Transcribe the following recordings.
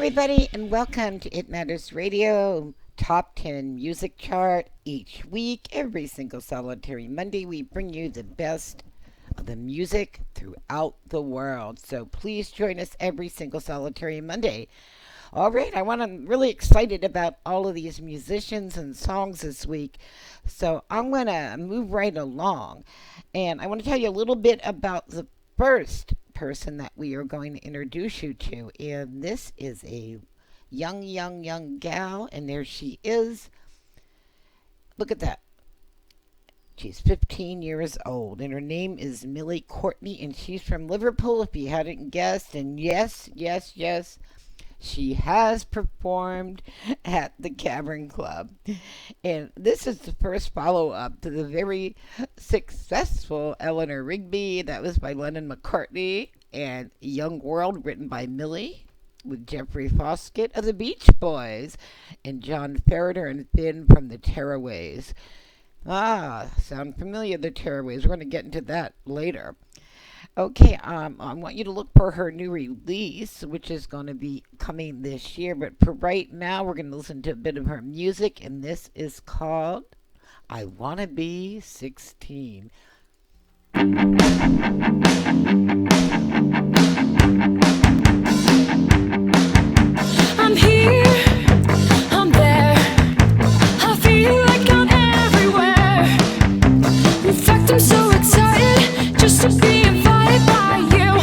everybody, and welcome to It Matters Radio Top 10 Music Chart. Each week, every single solitary Monday, we bring you the best of the music throughout the world. So please join us every single solitary Monday. All right, I'm really excited about all of these musicians and songs this week. So I'm going to move right along. And I want to tell you a little bit about the first person that we are going to introduce you to. And this is a young gal. And there she is. Look at that. She's 15 years old, and her name is Millie Courtney, and she's from Liverpool, if you hadn't guessed. And yes, she has performed at the Cavern Club. And this is the first follow up to the very successful Eleanor Rigby. That was by Lennon McCartney. And Young World, written by Millie, with Jeffrey Foskett of the Beach Boys, and John Ferreter and Finn from the Tearaways. Sound familiar, the Tearaways. We're going to get into that later. Okay, I want you to look for her new release, which is going to be coming this year. But for right now, we're going to listen to a bit of her music, and this is called I Wanna Be 16. I'm here, I'm there, I feel like I'm everywhere. In fact, I'm so excited just to be invited by you.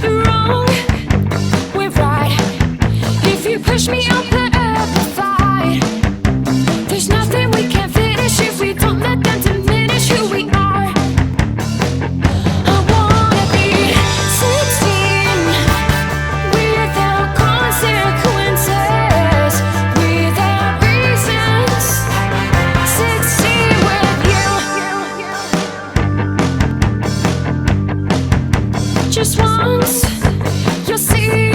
You're wrong, we're right. If you push me, I'll put up a fight. There's nothing we can't finish if we don't let them diminish who we are. I wanna be 16 without consequences, without reasons. 16 with you. Just once, you'll see,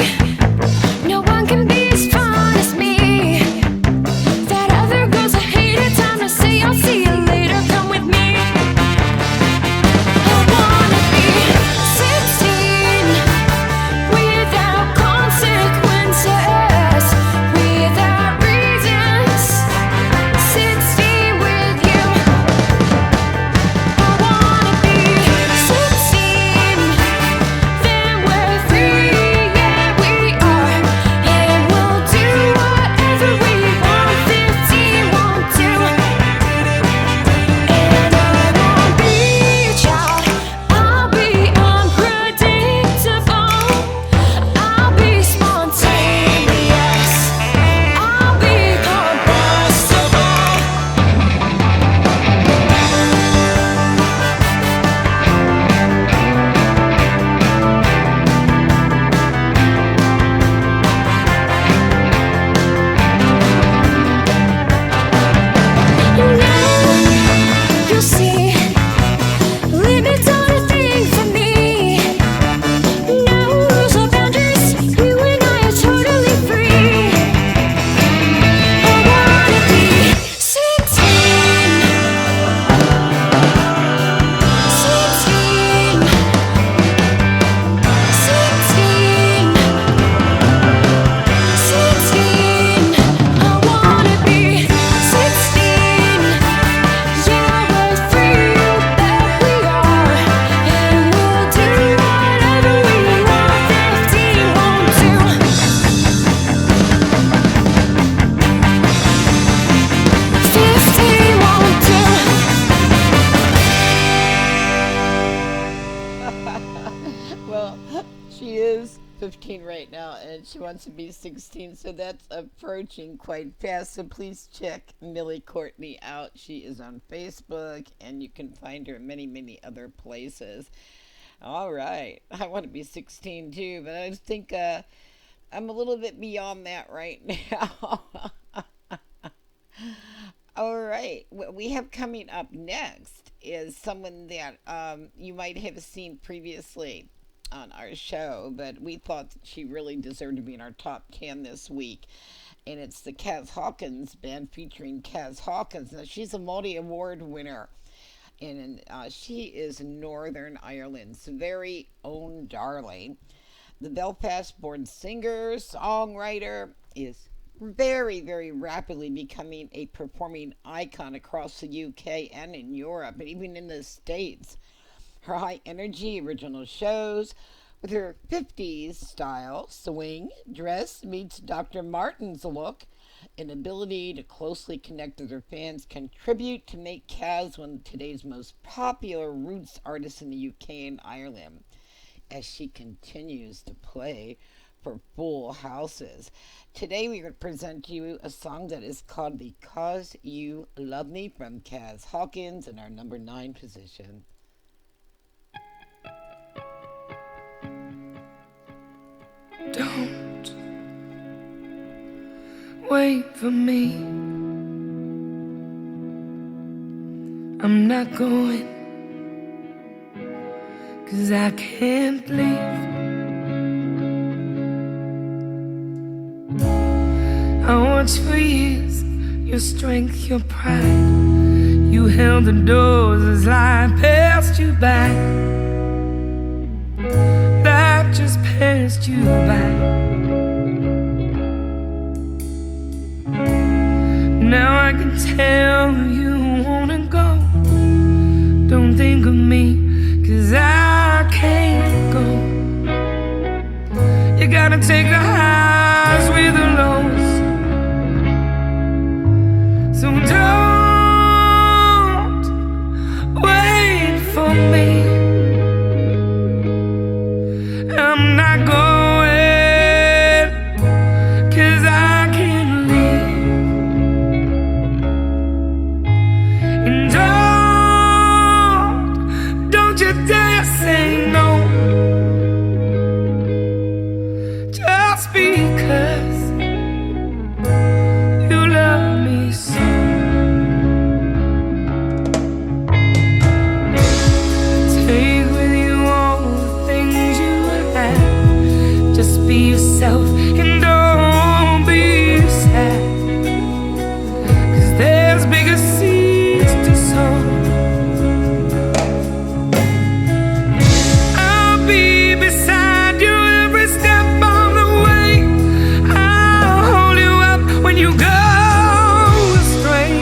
no one can be as fun as me. That other girls I hated, time to say I'll see you later. Come with me. I wanna be 16 without consequences, without reasons. 16 with you. I wanna be 16. Then we're free, yeah we are, and we'll do whatever we want. 15 won't do. And I won't be a child, I'll be unpredictable, I'll be spontaneous, I'll be combustible. Now you'll see, limits aren't a thing for me. No rules or boundaries, you and I are totally free. I wanna be 16. 16. 16. 16. I wanna be 16. Yeah, we're free, that we are, and we'll do whatever we want. 15 won't do. 15 won't do. Well, she is 15 right now, and she wants to be 16, so that's approaching quite fast. So please check Millie Courtney out. She is on Facebook, and you can find her in many other places. All right, I want to be 16 too, but I think I'm a little bit beyond that right now. All right, what we have coming up next is someone that you might have seen previously on our show, but we thought that she really deserved to be in our top 10 this week. And it's the Kaz Hawkins band featuring Kaz Hawkins. Now, she's a multi award winner, and she is Northern Ireland's very own darling. The Belfast born singer, songwriter, is very, very rapidly becoming a performing icon across the UK and in Europe, and even in the States. Her high energy original shows with her 50s style swing dress meets Dr. Martin's look and ability to closely connect with her fans contribute to make Kaz one of today's most popular roots artists in the UK and Ireland as she continues to play for full houses. Today we're going to present to you a song that is called Because You Love Me from Kaz Hawkins in our number 9 position. Don't wait for me. I'm not going, 'cause I can't leave. I watched for years, your strength, your pride. You held the doors as life passed you by. Life just passed you by. Now I can tell you wanna go. Don't think of me, 'cause I can't go. You gotta take the highs with the lows. So don't wait for me. I'm not going, 'cause I can't leave. And don't you dare say no. Just because you love me so. Take with you all the things you have. Just be yourself and don't be sad. 'Cause there's bigger seeds to sow. I'll be beside you every step of the way. I'll hold you up when you go astray.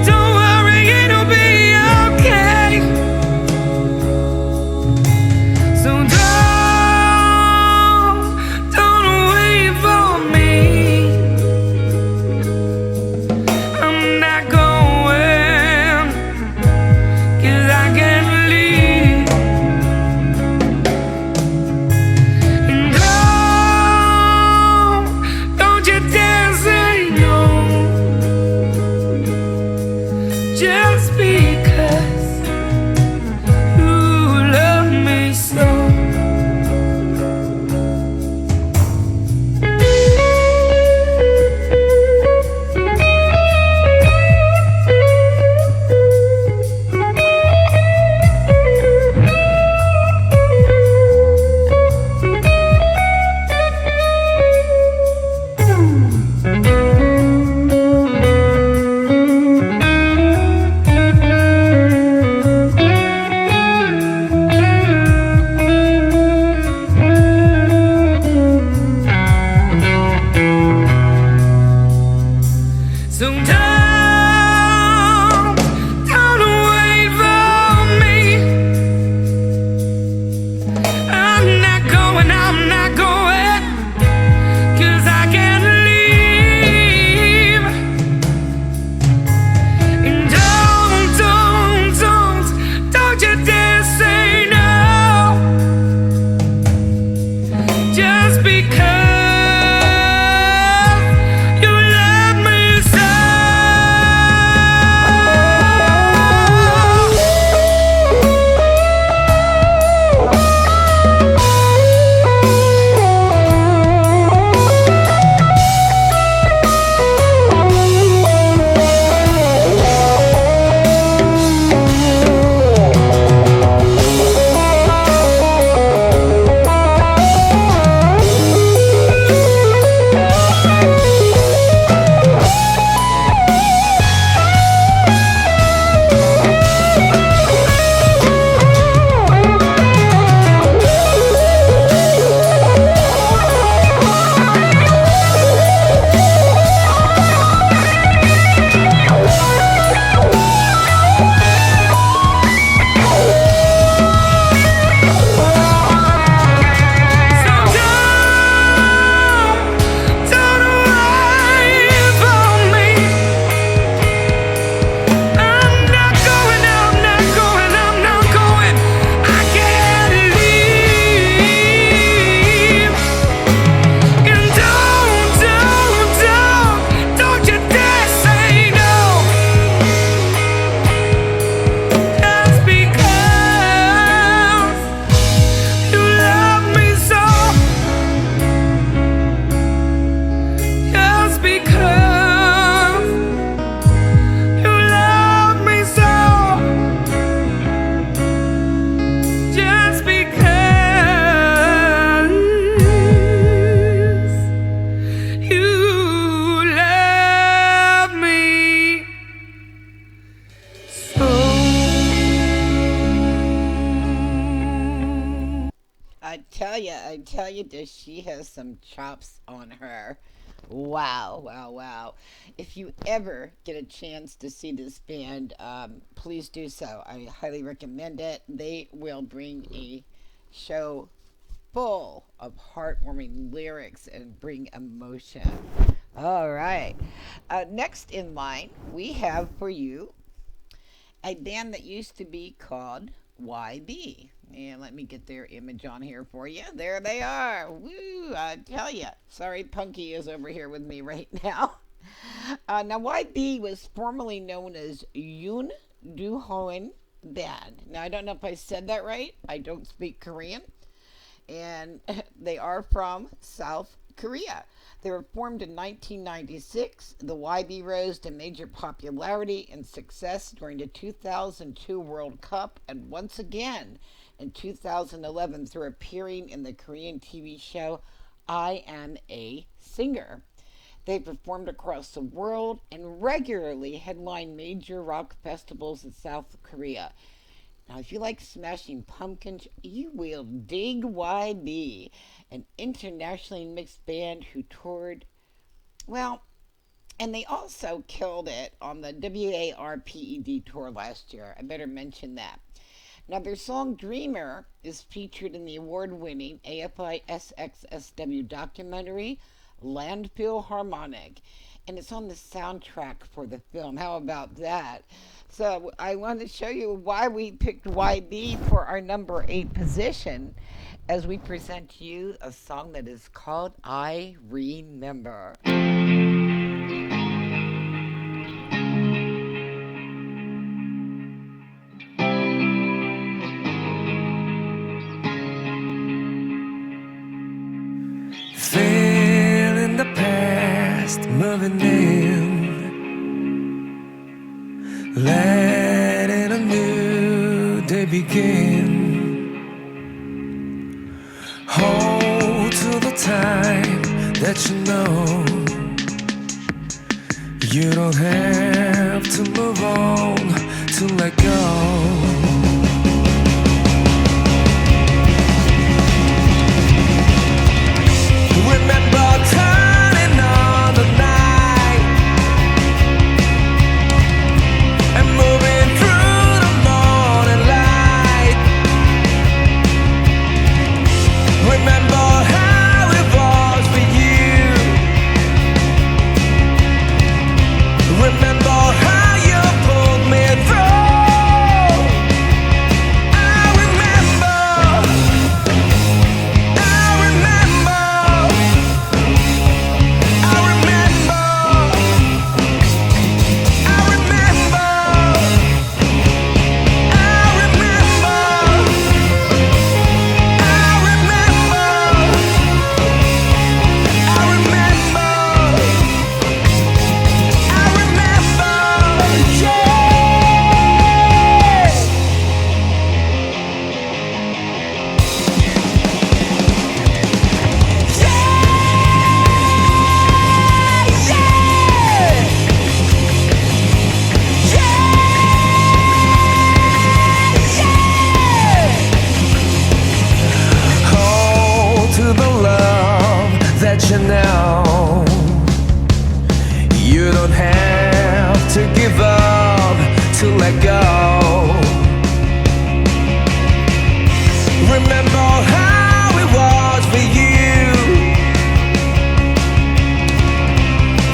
Don't worry, it'll be okay. So don't tell you, does she has some chops on her. Wow, wow, wow. If you ever get a chance to see this band, please do so. I highly recommend it. They will bring a show full of heartwarming lyrics and bring emotion. All right. Next in line, we have for you a band that used to be called YB. And let me get their image on here for you. There they are. Woo, I tell you. Sorry, Punky is over here with me right now. Now, YB was formerly known as Yoon Do Hoen Band. Now, I don't know if I said that right. I don't speak Korean. And they are from South Korea. They were formed in 1996. The YB rose to major popularity and success during the 2002 World Cup and once again in 2011 through appearing in the Korean TV show I Am a Singer. They performed across the world and regularly headlined major rock festivals in South Korea. Now, if you like Smashing Pumpkins, you will dig YB, an internationally mixed band who toured, well, and they also killed it on the WARPED tour last year. I better mention that. Now, their song Dreamer is featured in the award-winning AFI SXSW documentary Landfill Harmonic, and it's on the soundtrack for the film. How about that? So I want to show you why we picked YB for our number 8 position as we present to you a song that is called I Remember. Feel in the past, moving in, letting a new day begin. Hold to the time that you know. You don't have to move on to let go. Remember turning on the night and moving through the morning light. Remember how it was for you. Remember how you pulled me through. I remember. I remember. I remember. I remember. I remember. I remember. I remember. I remember. Hold to the love that you know. You don't have to give up to let go. Remember how it was for you.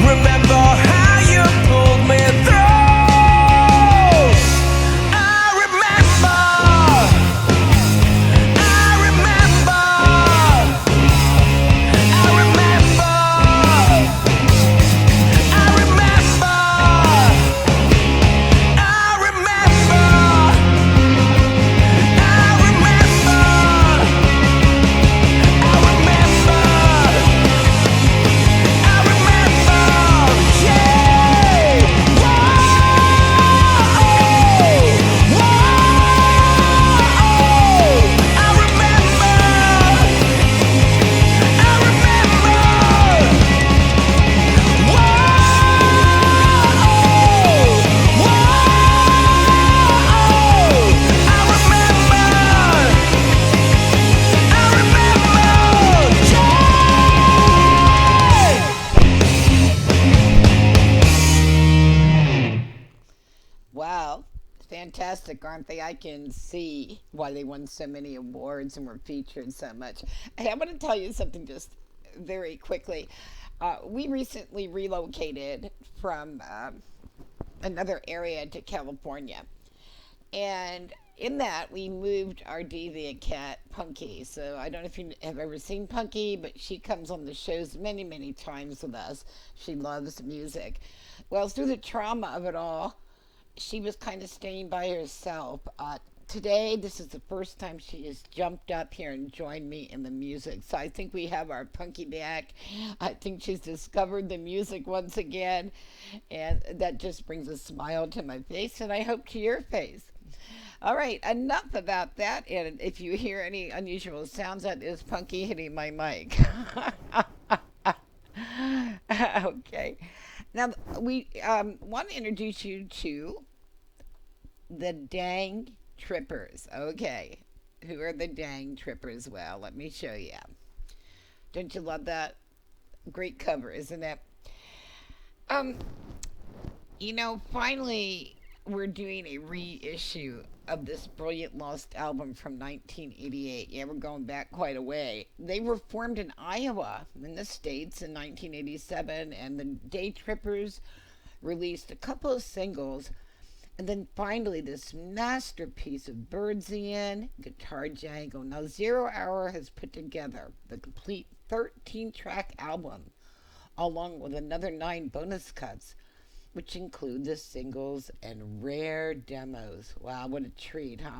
Remember how you pulled me through. I remember. I remember. I remember. fantastic, aren't they? I can see why they won so many awards and were featured so much. Hey, I want to tell you something just very quickly. We recently relocated from another area to California. And in that, we moved our deviant cat, Punky. So I don't know if you have ever seen Punky, but she comes on the shows many, many times with us. She loves music. Well, through the trauma of it all, she was kind of staying by herself. Today, this is the first time she has jumped up here and joined me in the music. So I think we have our Punky back. I think she's discovered the music once again. And that just brings a smile to my face, and I hope to your face. All right, enough about that. And if you hear any unusual sounds, that is Punky hitting my mic. Okay. Now, we want to introduce you to the Dang Trippers. Okay. Who are the Dang Trippers? Well, let me show you. Don't you love that? Great cover, isn't it? Um, finally, we're doing a reissue of this brilliant lost album from 1988. Yeah, we're going back quite a way. They were formed in Iowa, in the States, in 1987, and the Day Trippers released a couple of singles, and then finally this masterpiece of Birdsian guitar jangle. Now, Zero Hour has put together the complete 13-track album, along with another 9 bonus cuts, which include the singles and rare demos. Wow, what a treat, huh?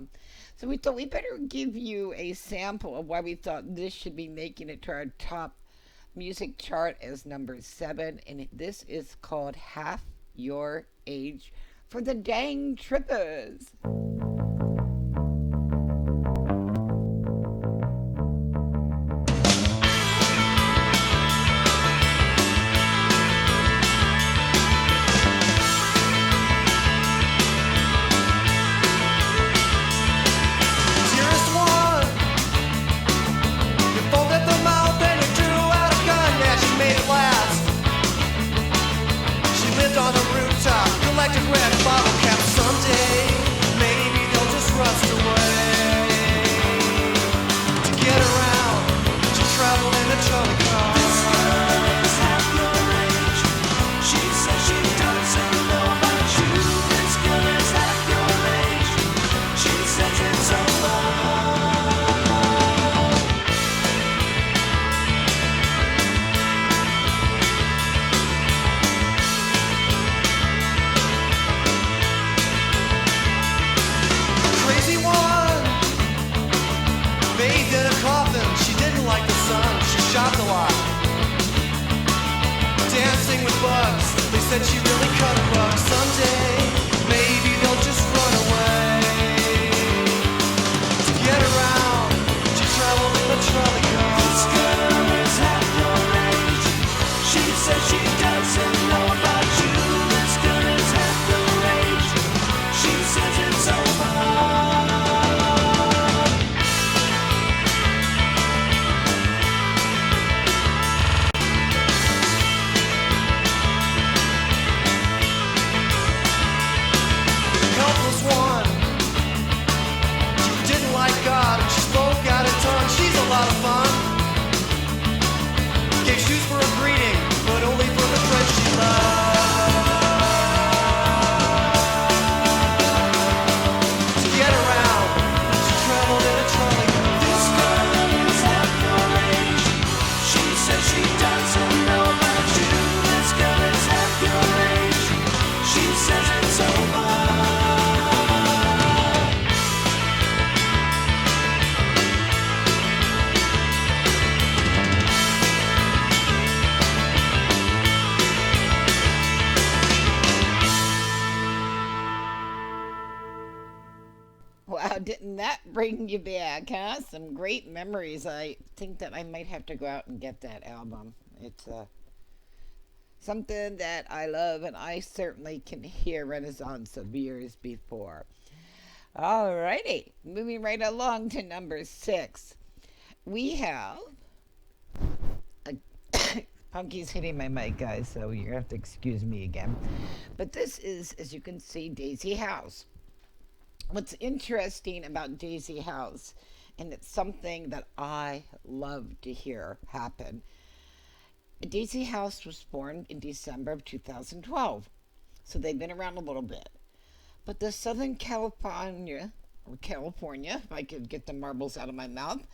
So we thought we better give you a sample of why we thought this should be making it to our top music chart as number 7. And this is called Half Your Age for the Dang Trippers. Wow, didn't that bring you back, huh? Some great memories. I think that I might have to go out and get that album. It's something that I love, and I certainly can hear Renaissance of years before. Alrighty, moving right along to number 6. We have a Punky's hitting my mic, guys, so you have to excuse me again. But this is, as you can see, Daisy House. What's interesting about Daisy House, and it's something that I love to hear happen. Daisy House was born in December of 2012, so they've been around a little bit. But the Southern California, or California, if I could get the marbles out of my mouth,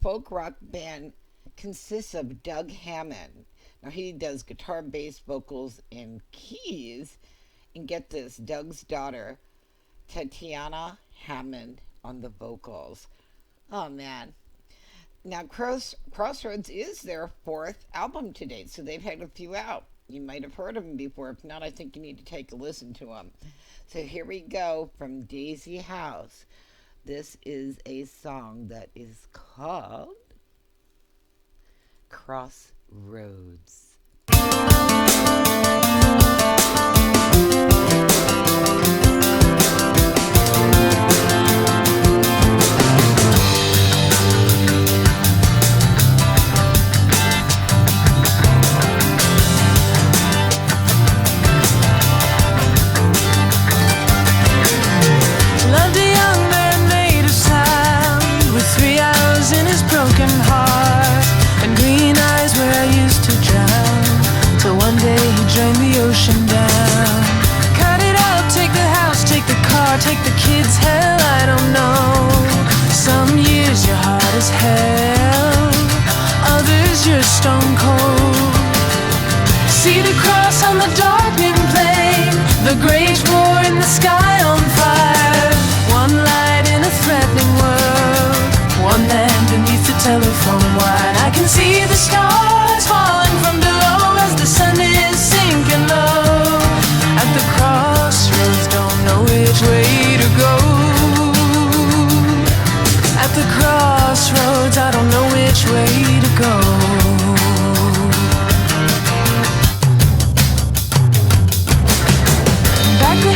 folk rock band consists of Doug Hammond. Now he does guitar, bass, vocals, and keys. And get this, Doug's daughter, Tatiana Hammond, on the vocals. Oh man. Now Crossroads is their fourth album to date, so they've had a few out. You might have heard of them before. If not, I think you need to take a listen to them. So here we go from Daisy House. This is a song that is called Crossroads. Loved a young man made of sand, with 3 hours in his broken heart, and green eyes where I used to drown, till one day he drained the ocean down. Cut it out, take the house, take the car, take the kids, hell, I don't know. Some years your heart is hell, others you're stone cold. See the cross on the darkening plain, the great roar in the sky on fire. One light in a threatening world, one man beneath the telephone wire. I can see the stars falling from below as the sun is sinking low. At the crossroads, don't know which way to go. At the crossroads, I don't know which way to go. Back to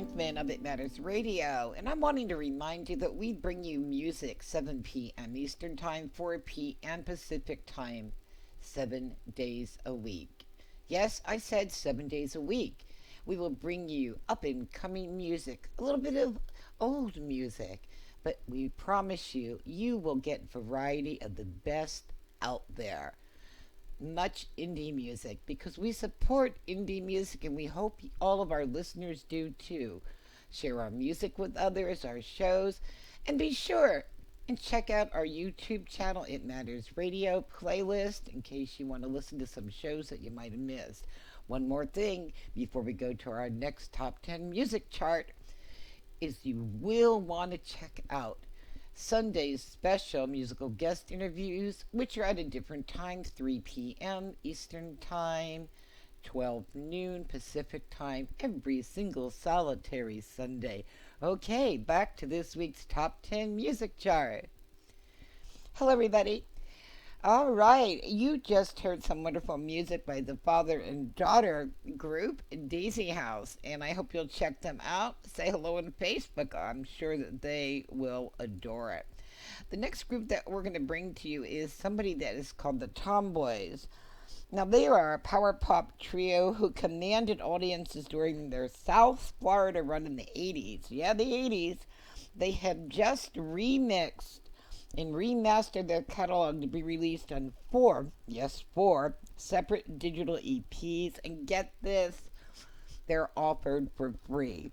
Brinkman of It Matters Radio, and I'm wanting to remind you that we bring you music 7 p.m. Eastern Time, 4 p.m. Pacific Time, 7 days a week. Yes, I said 7 days a week. We will bring you up and coming music, a little bit of old music, but we promise you, you will get variety of the best out there. Much indie music because we support indie music and we hope all of our listeners do too. Share our music with others, our shows, and be sure and check out our YouTube channel, It Matters Radio playlist, in case you want to listen to some shows that you might have missed. One more thing before we go to our next top 10 music chart is you will want to check out Sunday's special musical guest interviews, which are at a different time, 3 p.m. Eastern Time, 12 noon Pacific Time, every single solitary Sunday. Okay, back to this week's Top 10 Music Chart. Hello, everybody. All right, you just heard some wonderful music by the father and daughter group, Daisy House, and I hope you'll check them out. Say hello on Facebook. I'm sure that they will adore it. The next group that we're going to bring to you is somebody that is called the Tomboys. Now, they are a power pop trio who commanded audiences during their South Florida run in the 80s. Yeah, the 80s. They have just remixed and remastered their catalog to be released on four separate digital EPs. And get this, they're offered for free.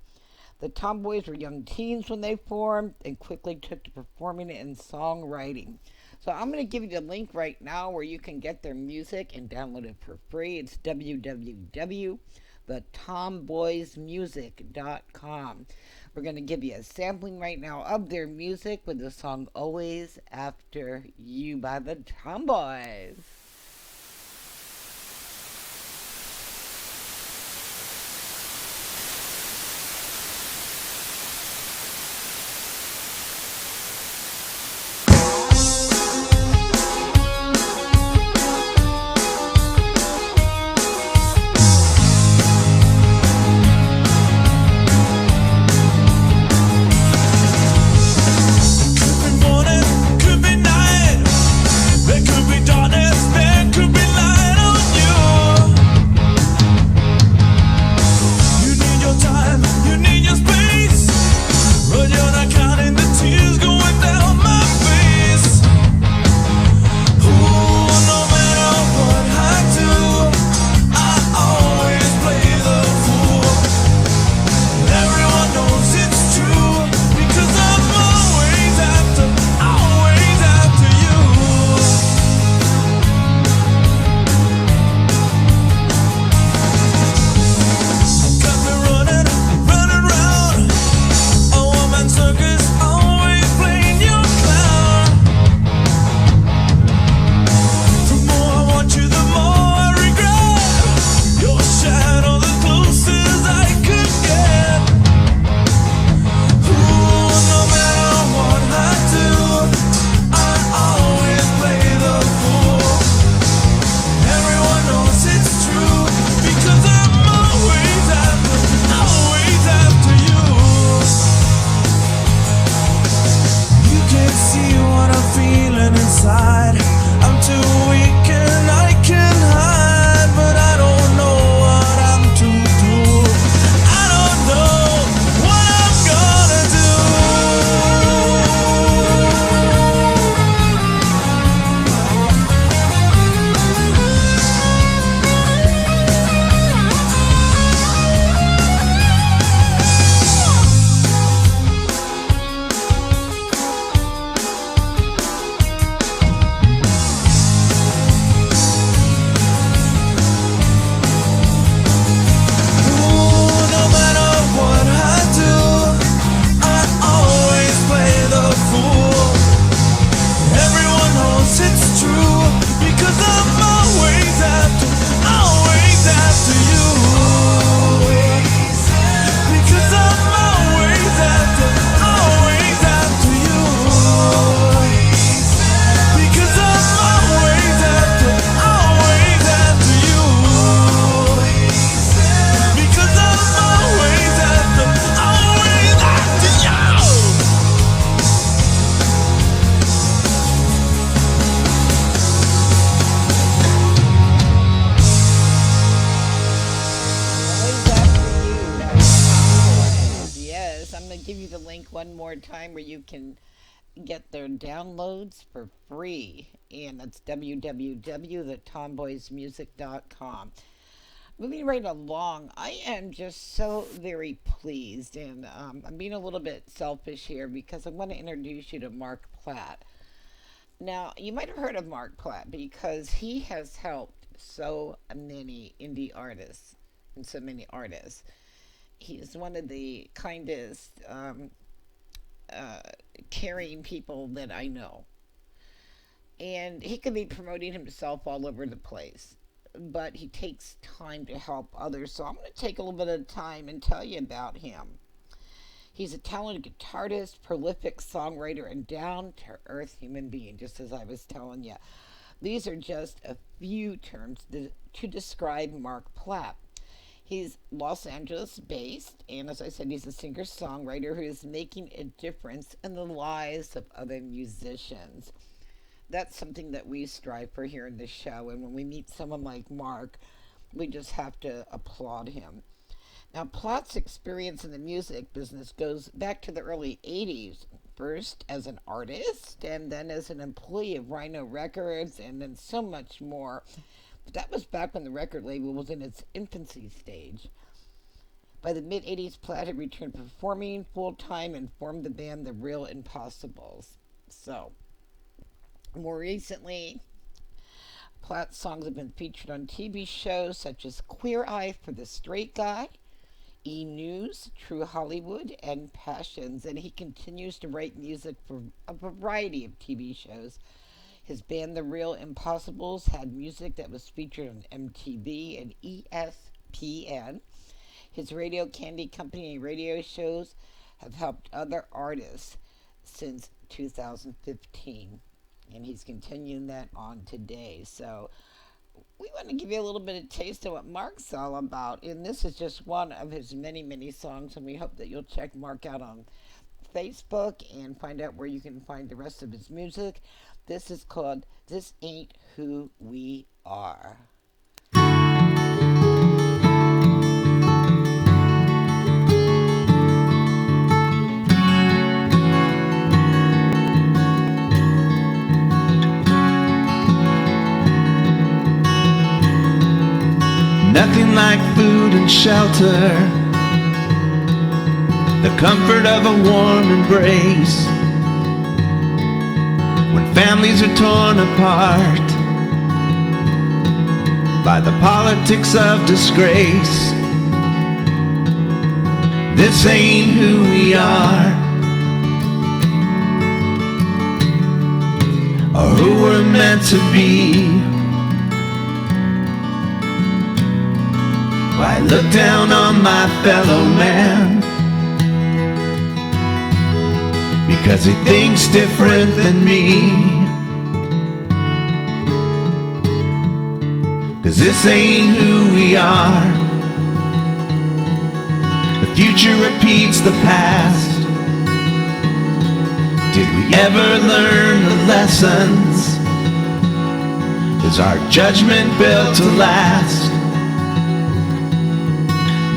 The Tomboys were young teens when they formed and quickly took to performing it in songwriting. So I'm going to give you the link right now where you can get their music and download it for free. It's www.thetomboysmusic.com. We're going to give you a sampling right now of their music with the song Always After You by the Tomboys. Morning, could be night, there could be darkness. more time where you can get their downloads for free. And that's www.tomboysmusic.com. Moving right along, I am just so very pleased, and I'm being a little bit selfish here because I want to introduce you to Mark Platt. Now, you might have heard of Mark Platt because he has helped so many indie artists and so many artists. He's one of the kindest, uh, caring people that I know. And he could be promoting himself all over the place, but he takes time to help others. So I'm going to take a little bit of time and tell you about him. He's a talented guitarist, prolific songwriter, and down to earth human being, just as I was telling you. These are just a few terms to describe Mark Platt. He's Los Angeles based, and as I said, he's a singer songwriter who is making a difference in the lives of other musicians. That's something that we strive for here in this show, and when we meet someone like Mark, we just have to applaud him. Now, Platt's experience in the music business goes back to the early 80s, first as an artist and then as an employee of Rhino Records and then so much more. But that was back when the record label was in its infancy stage. By the mid 80s, Platt had returned performing full time and formed the band The Real Impossibles. So, more recently, Platt's songs have been featured on TV shows such as Queer Eye for the Straight Guy, E! News, True Hollywood, and Passions, and he continues to write music for a variety of TV shows. His band, The Real Impossibles, had music that was featured on MTV and ESPN. His Radio Candy Company radio shows have helped other artists since 2015, and he's continuing that on today. So we want to give you a little bit of taste of what Mark's all about, and this is just one of his many, many songs, and we hope that you'll check Mark out on Facebook and find out where you can find the rest of his music. This is called This Ain't Who We Are. Nothing like food and shelter, the comfort of a warm embrace. When families are torn apart by the politics of disgrace, this ain't who we are, or who we're meant to be. Why look down on my fellow man because he thinks different than me? 'Cause this ain't who we are. The future repeats the past. Did we ever learn the lessons? Is our judgment built to last?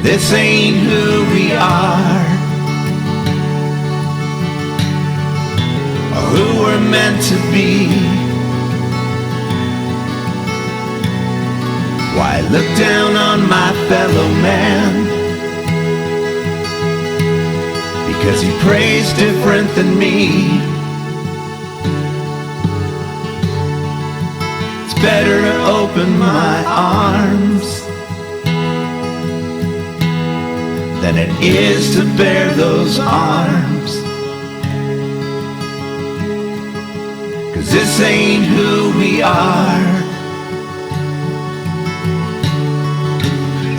This ain't who we are, or who we're meant to be. Why look down on my fellow man because he prays different than me? It's better to open my arms than it is to bear those arms. 'Cause this ain't who we are,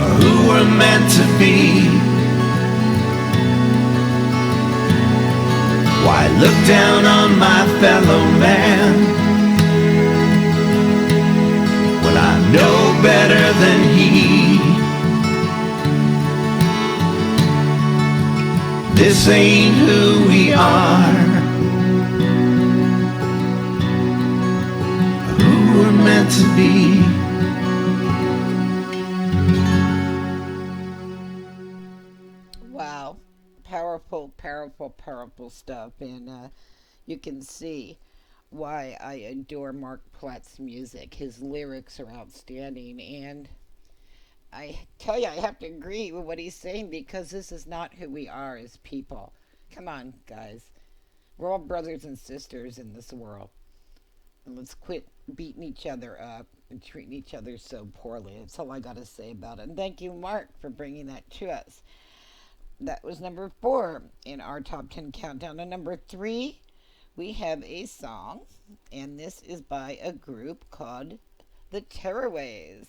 or who we're meant to be. Why look down on my fellow man when I know better than he? This ain't who we are, who we're meant to be. Wow. Powerful, powerful powerful, powerful stuff. And you can see why I adore Mark Platt's music. His lyrics are outstanding. And I tell you, I have to agree with what he's saying because this is not who we are as people. Come on, guys. We're all brothers and sisters in this world. And let's quit beating each other up and treating each other so poorly. That's all I got to say about it. And thank you, Mark, for bringing that to us. That was number 4 in our top 10 countdown. And number 3, we have a song, and this is by a group called the Tearaways.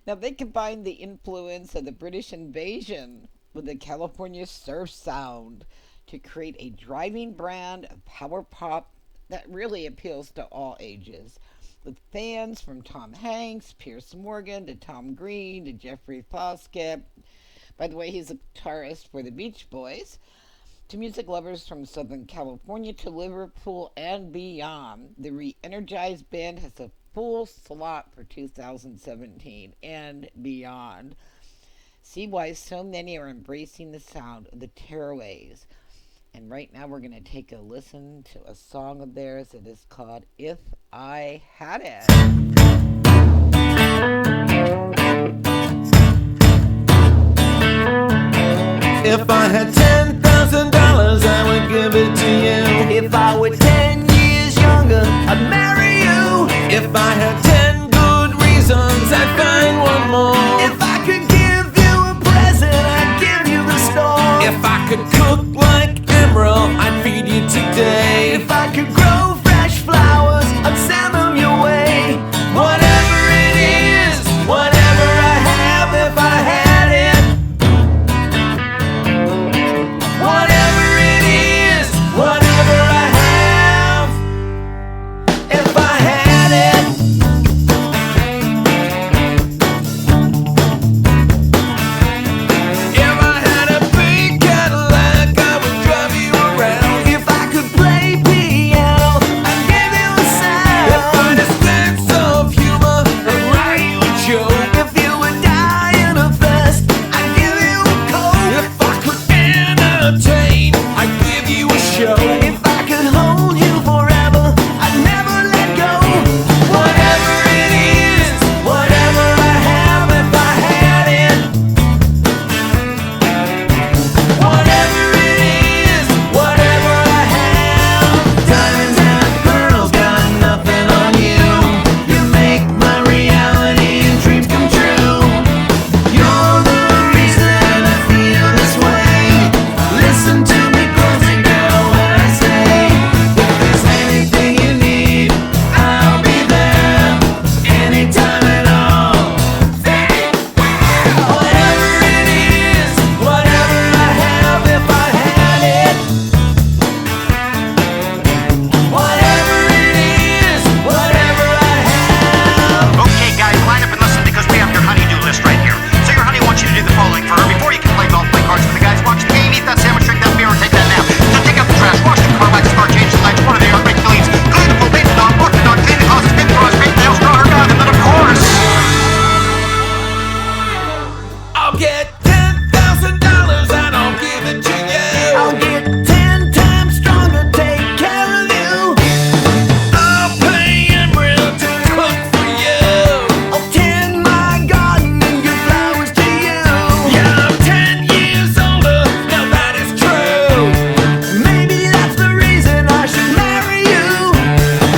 Now, they combine the influence of the British invasion with the California surf sound to create a driving brand of power pop that really appeals to all ages, with fans from Tom Hanks, Pierce Morgan, to Tom Green, to Jeffrey Foskett. By the way, he's a guitarist for the Beach Boys, to music lovers from Southern California to Liverpool and beyond. The re-energized band has a full slot for 2017 and beyond. See why so many are embracing the sound of the Tearaways. And right now we're going to take a listen to a song of theirs that is called If I Had It. If I had $10,000, I would give it to you. If I were 10 years younger, I'd marry you. If I had 10 good reasons, I'd find one more. If I could give you a present, I'd give you the store. If I could cook like Emerald, I'd feed you today. If I could grow fresh flowers, I'd send them your way. Whatever it is, whatever I have, if I had it. Whatever it is, whatever I have, if I had it. If I had a big Cadillac, I would drive you around. If I could play piano, I'd give you a sound. If I had a sense of humor, I'd write you a joke. If you were dying of thirst, I'd give you a coat. If I could entertain, I'd give you a show. If I could hold you forever, I'd never let go. Whatever it is, whatever I have, if I had it. Whatever it is, whatever I have. Diamonds and pearls got nothing on you. You make my reality and dreams come true. You're the reason I feel this way. Listen to me closely, girl, when I say, if there's anything you need, I'll be there. Anytime at all. Whatever it is, whatever I have, if I had it. Whatever it is, whatever I have. Okay, guys, line up and listen because we have your honey-do list right here. So your honey wants you to do the following for her before you can play golf, play cards for the guys watching the game, eat that sandwich, drink that beer, or take that nap. So take out the trash, wash the car, wax the car, change the lights, water the yard, make the leaves, clean the pool, bathe the dog, walk the dog, clean the closet, spin the drawers, paint the nails, draw her dog, and then of course, I'll get $10,000 and I'll give it to you. I'll get 10 times stronger, take care of you. I'll pay Emerald to cook for you. I'll tend my garden and give flowers to you. Yeah, I'm 10 years older, now that is true. Maybe that's the reason I should marry you.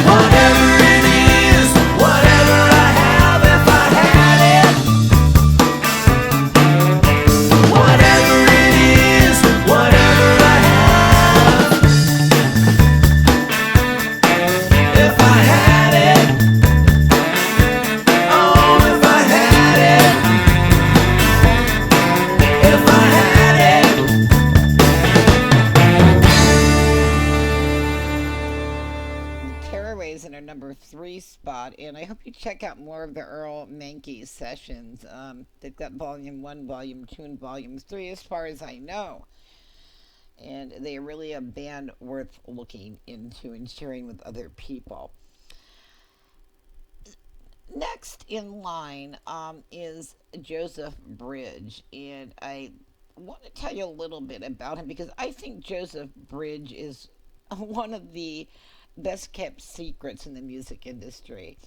Whatever it is, whatever I have, if I had it. Whatever it is, whatever I have. If I had it. Oh, if I had it. If I had it. The Tearaways in our number 3 spot, and I hope you check out more of the Earl Mankey sessions. They've got Volume 1, Volume 2, and Volume 3 as far as I know. And they are really a band worth looking into and sharing with other people. Next in line is Joseph Bridge, and I want to tell you a little bit about him because I think Joseph Bridge is one of the best kept secrets in the music industry.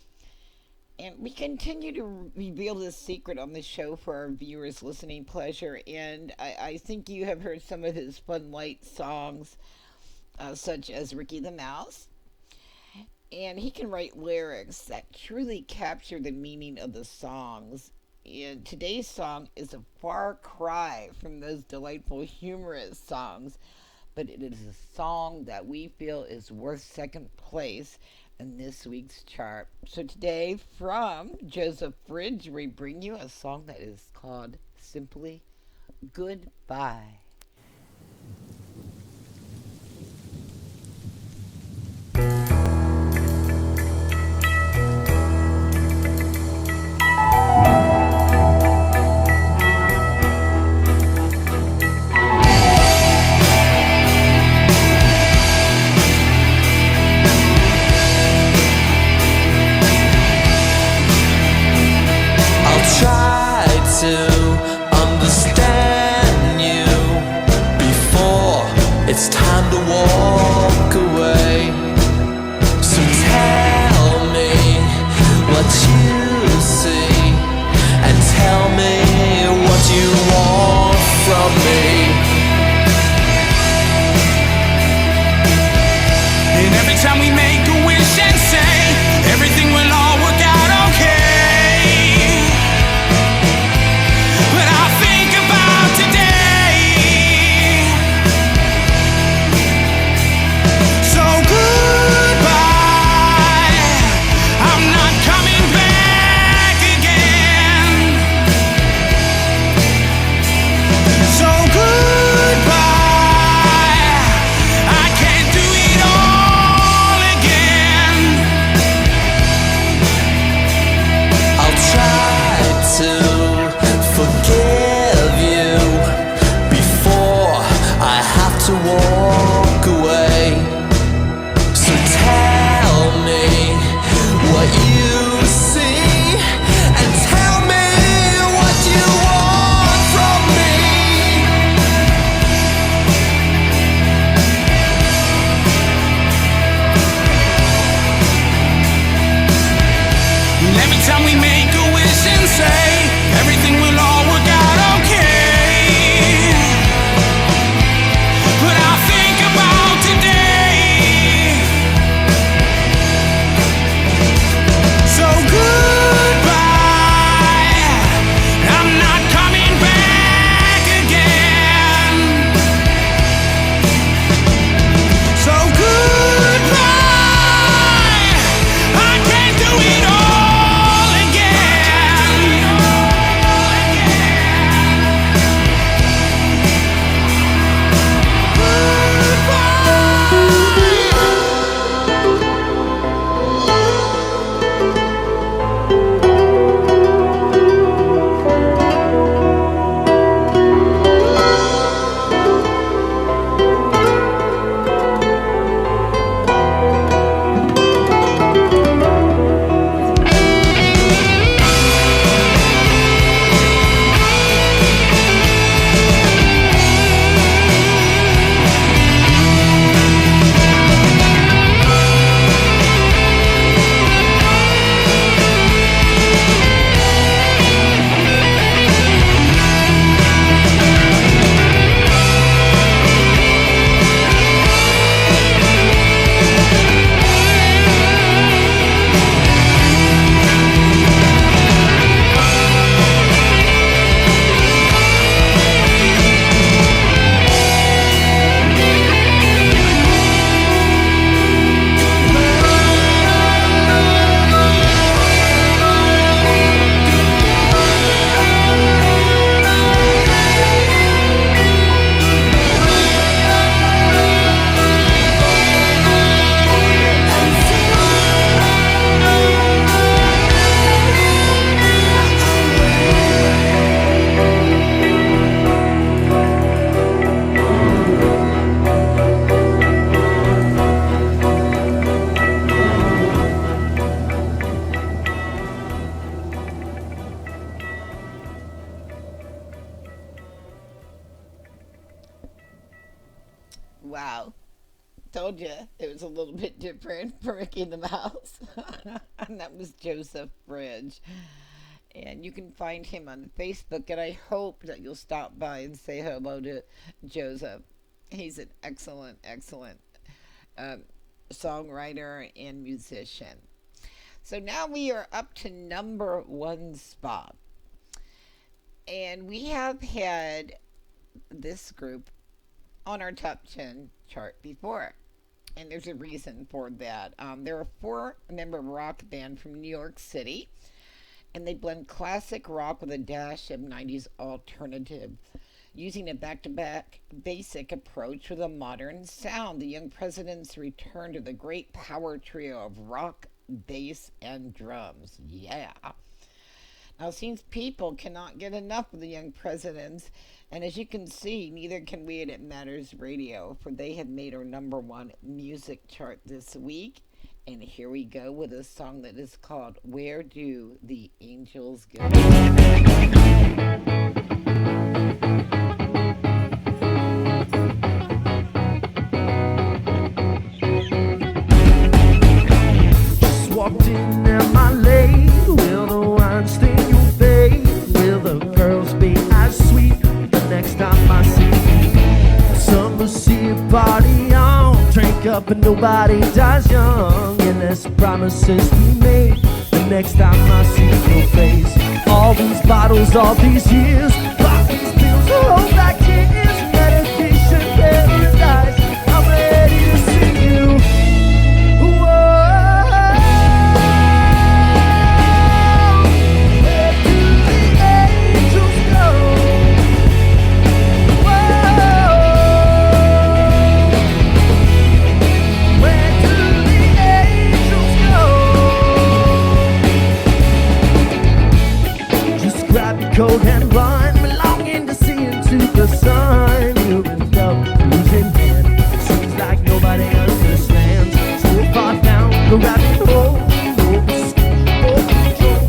And we continue to reveal this secret on the show for our viewers' listening pleasure. And I think you have heard some of his fun, light songs, such as Ricky the Mouse. And he can write lyrics that truly capture the meaning of the songs. And today's song is a far cry from those delightful, humorous songs, but it is a song that we feel is worth second place in this week's chart. So today, from Joseph Bridge, we bring you a song that is called simply Goodbye. Try to understand you before it's time to walk away. So tell me what you see and tell me what you want from me. And every time we make a wish and say everything will all work out okay. But I think about today. So goodbye. I'm not coming back again. So goodbye. I can't do it all again. I'll try to forgive you before I have to walk away. So tell me what you see and tell me what you want from me. And every time we make a wish and say everything will all work out okay. But I think about today. So goodbye. I'm not coming back again. So goodbye. I can't do it all again. Wow. Told you it was a little bit different for Mickey the Mouse. And that was Joseph Bridge. And you can find him on Facebook. And I hope that you'll stop by and say hello to Joseph. He's an excellent, excellent um, songwriter and musician. So now we are up to number one spot. And we have had this group on our top 10 chart before. And there's a reason for that. They're a four-member rock band from New York City, and they blend classic rock with a dash of 90s alternative, using a back-to-back basic approach with a modern sound. The Young Presidents return to the great power trio of rock, bass, and drums. Yeah. Now, it seems people cannot get enough of the Young Presidents, and as you can see, neither can we at It Matters Radio, for they have made our number one music chart this week. And here we go with a song that is called Where Do the Angels Go? Just walked in at my lane. Will the wine stain your face? Will the girls be as sweet the next time I see you? Summer sea party on. Drink up and nobody dies young. Endless promises we made the next time I see your face. All these bottles, all these years, pop these pills, hold back tears. Medication, paradise. I'm ready to see you. Cold and run, belonging to see into the sun. You end up losing hand. Seems like nobody understands. So far down the rabbit hole, over control.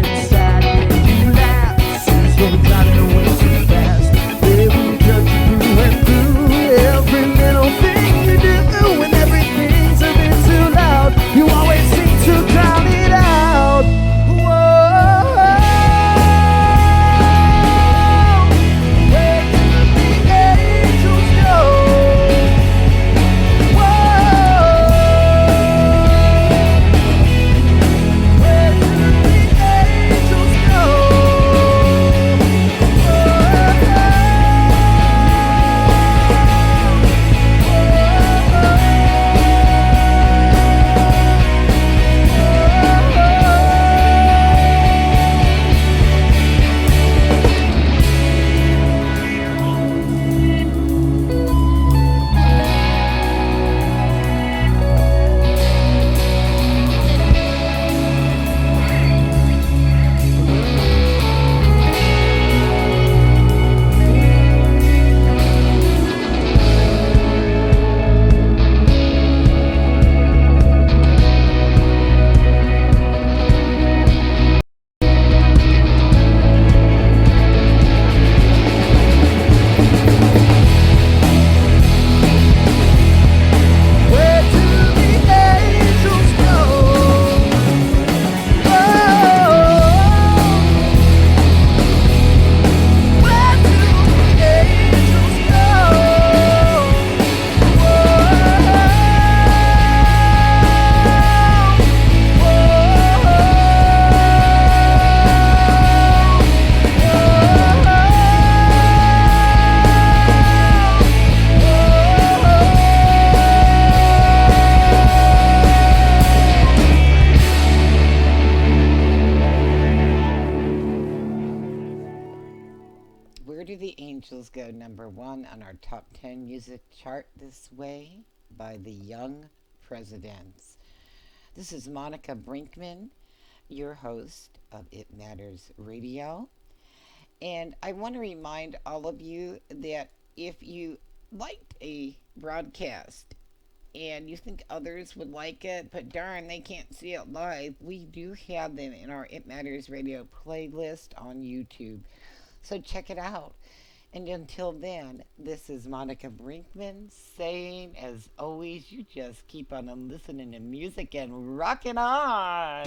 Inside and you laugh, since you're driving away too fast. They will judge you through and through. Every little thing you do, and everything's a bit too loud. You always seem to drown it out. Whoa. Go number one on our top 10 music chart this way by the Young Presidents. This is Monica Brinkman, your host of It Matters Radio. And I want to remind all of you that if you liked a broadcast and you think others would like it, but darn, they can't see it live, we do have them in our It Matters Radio playlist on YouTube. So check it out. And until then, this is Monica Brinkman saying, as always, you just keep on listening to music and rocking on.